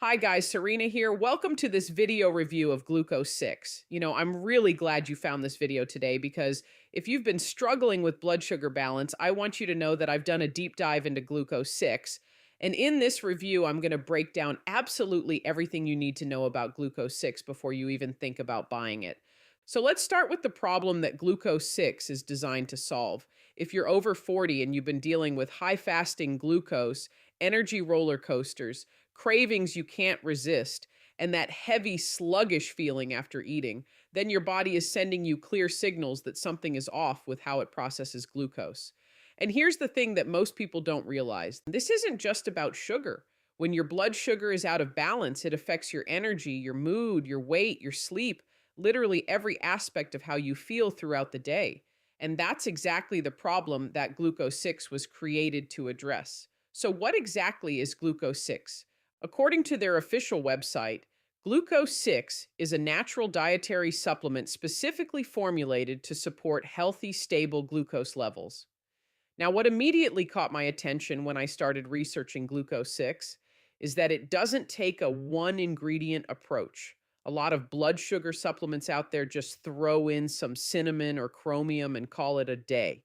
Hi guys, Serena here. Welcome to this video review of Gluco6. I'm really glad you found this video today because if you've been struggling with blood sugar balance, I want you to know that I've done a deep dive into Gluco6. And in this review, I'm going to break down absolutely everything you need to know about Gluco6 before you even think about buying it. So let's start with the problem that Gluco6 is designed to solve. If you're over 40 and you've been dealing with high fasting glucose, energy roller coasters, cravings you can't resist, and that heavy, sluggish feeling after eating, then your body is sending you clear signals that something is off with how it processes glucose. And here's the thing that most people don't realize. This isn't just about sugar. When your blood sugar is out of balance, it affects your energy, your mood, your weight, your sleep, literally every aspect of how you feel throughout the day. And that's exactly the problem that Gluco6 was created to address. So what exactly is Gluco6? According to their official website, Gluco6 is a natural dietary supplement specifically formulated to support healthy, stable glucose levels. Now, what immediately caught my attention when I started researching Gluco6 is that it doesn't take a one ingredient approach. A lot of blood sugar supplements out there just throw in some cinnamon or chromium and call it a day.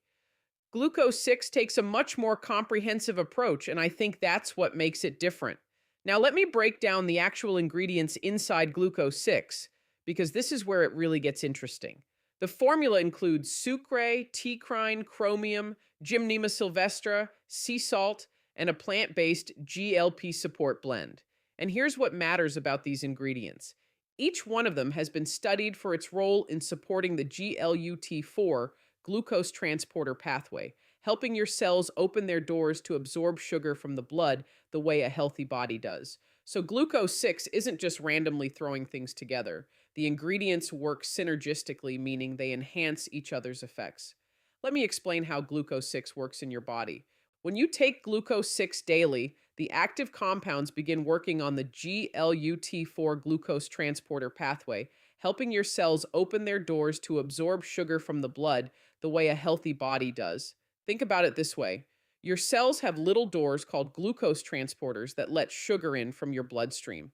Gluco6 takes a much more comprehensive approach, and I think that's what makes it different. Now, let me break down the actual ingredients inside Gluco6, because this is where it really gets interesting. The formula includes sukre, TeaCrine, chromium, gymnema sylvestre, sea salt, and a plant-based GLP support blend. And here's what matters about these ingredients. Each one of them has been studied for its role in supporting the GLUT4 glucose transporter pathway, helping your cells open their doors to absorb sugar from the blood the way a healthy body does. So Gluco6 isn't just randomly throwing things together. The ingredients work synergistically, meaning they enhance each other's effects. Let me explain how Gluco6 works in your body. When you take Gluco6 daily, the active compounds begin working on the GLUT4 glucose transporter pathway, helping your cells open their doors to absorb sugar from the blood the way a healthy body does. Think about it this way. Your cells have little doors called glucose transporters that let sugar in from your bloodstream.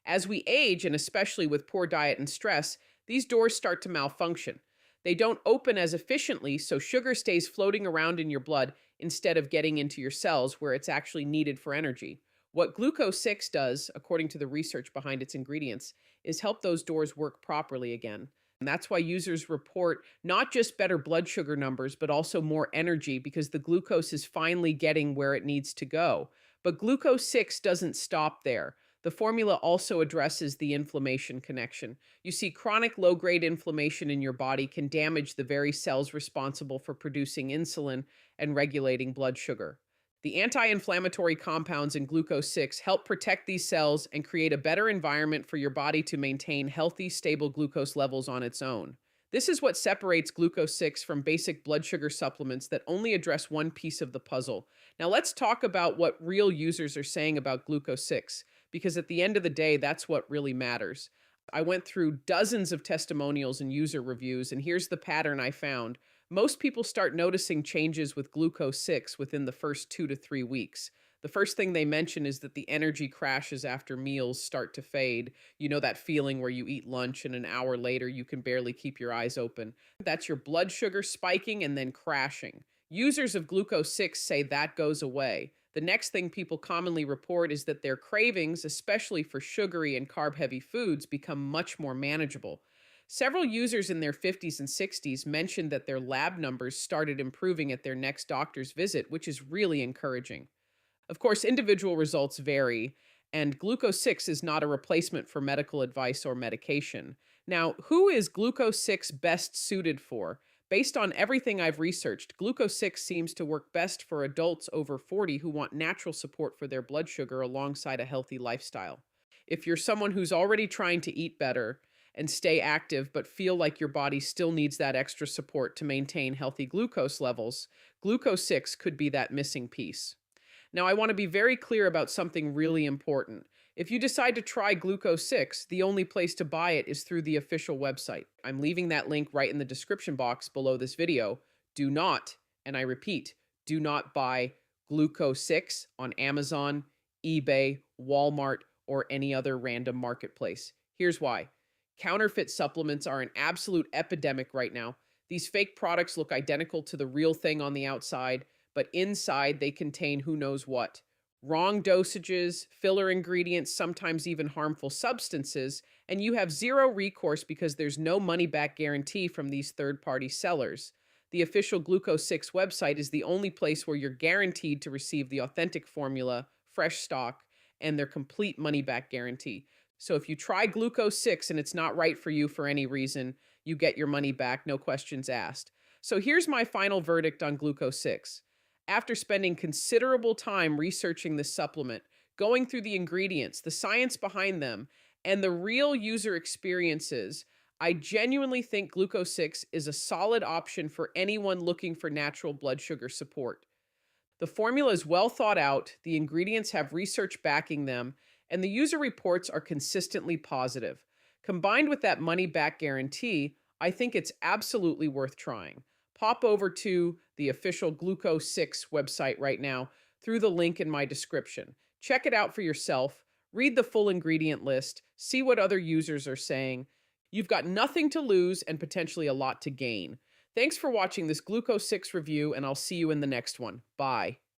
As we age, and especially with poor diet and stress, these doors start to malfunction. They don't open as efficiently, so sugar stays floating around in your blood instead of getting into your cells where it's actually needed for energy. What Gluco6 does, according to the research behind its ingredients, is help those doors work properly again. And that's why users report not just better blood sugar numbers, but also more energy because the glucose is finally getting where it needs to go. But Gluco6 doesn't stop there. The formula also addresses the inflammation connection. You see, chronic low-grade inflammation in your body can damage the very cells responsible for producing insulin and regulating blood sugar. The anti-inflammatory compounds in Gluco6 help protect these cells and create a better environment for your body to maintain healthy, stable glucose levels on its own. This is what separates Gluco6 from basic blood sugar supplements that only address one piece of the puzzle. Now let's talk about what real users are saying about Gluco6, because at the end of the day, that's what really matters. I went through dozens of testimonials and user reviews, and here's the pattern I found. Most people start noticing changes with Gluco6 within the first 2 to 3 weeks. The first thing they mention is that the energy crashes after meals start to fade. You know that feeling where you eat lunch and an hour later you can barely keep your eyes open. That's your blood sugar spiking and then crashing. Users of Gluco6 say that goes away. The next thing people commonly report is that their cravings, especially for sugary and carb-heavy foods, become much more manageable. Several users in their 50s and 60s mentioned that their lab numbers started improving at their next doctor's visit, which is really encouraging. Of course, individual results vary, and Gluco6 is not a replacement for medical advice or medication. Now, who is Gluco6 best suited for? Based on everything I've researched, Gluco6 seems to work best for adults over 40 who want natural support for their blood sugar alongside a healthy lifestyle. If you're someone who's already trying to eat better and stay active but feel like your body still needs that extra support to maintain healthy glucose levels, Gluco6 could be that missing piece. Now, I want to be very clear about something really important. If you decide to try Gluco6, the only place to buy it is through the official website. I'm leaving that link right in the description box below this video. Do not, and I repeat, do not buy Gluco6 on Amazon, eBay, Walmart, or any other random marketplace. Here's why. Counterfeit supplements are an absolute epidemic right now. These fake products look identical to the real thing on the outside, but inside they contain who knows what. Wrong dosages, filler ingredients, sometimes even harmful substances, and you have zero recourse because there's no money-back guarantee from these third-party sellers. The official Gluco6 website is the only place where you're guaranteed to receive the authentic formula, fresh stock, and their complete money-back guarantee. So if you try Gluco6 and it's not right for you for any reason, you get your money back, no questions asked. So here's my final verdict on Gluco6. After spending considerable time researching this supplement, going through the ingredients, the science behind them, and the real user experiences, I genuinely think Gluco6 is a solid option for anyone looking for natural blood sugar support. The formula is well thought out, the ingredients have research backing them, and the user reports are consistently positive. Combined with that money-back guarantee, I think it's absolutely worth trying. Pop over to the official Gluco6 website right now through the link in my description. Check it out for yourself, read the full ingredient list, see what other users are saying. You've got nothing to lose and potentially a lot to gain. Thanks for watching this Gluco6 review, and I'll see you in the next one. Bye.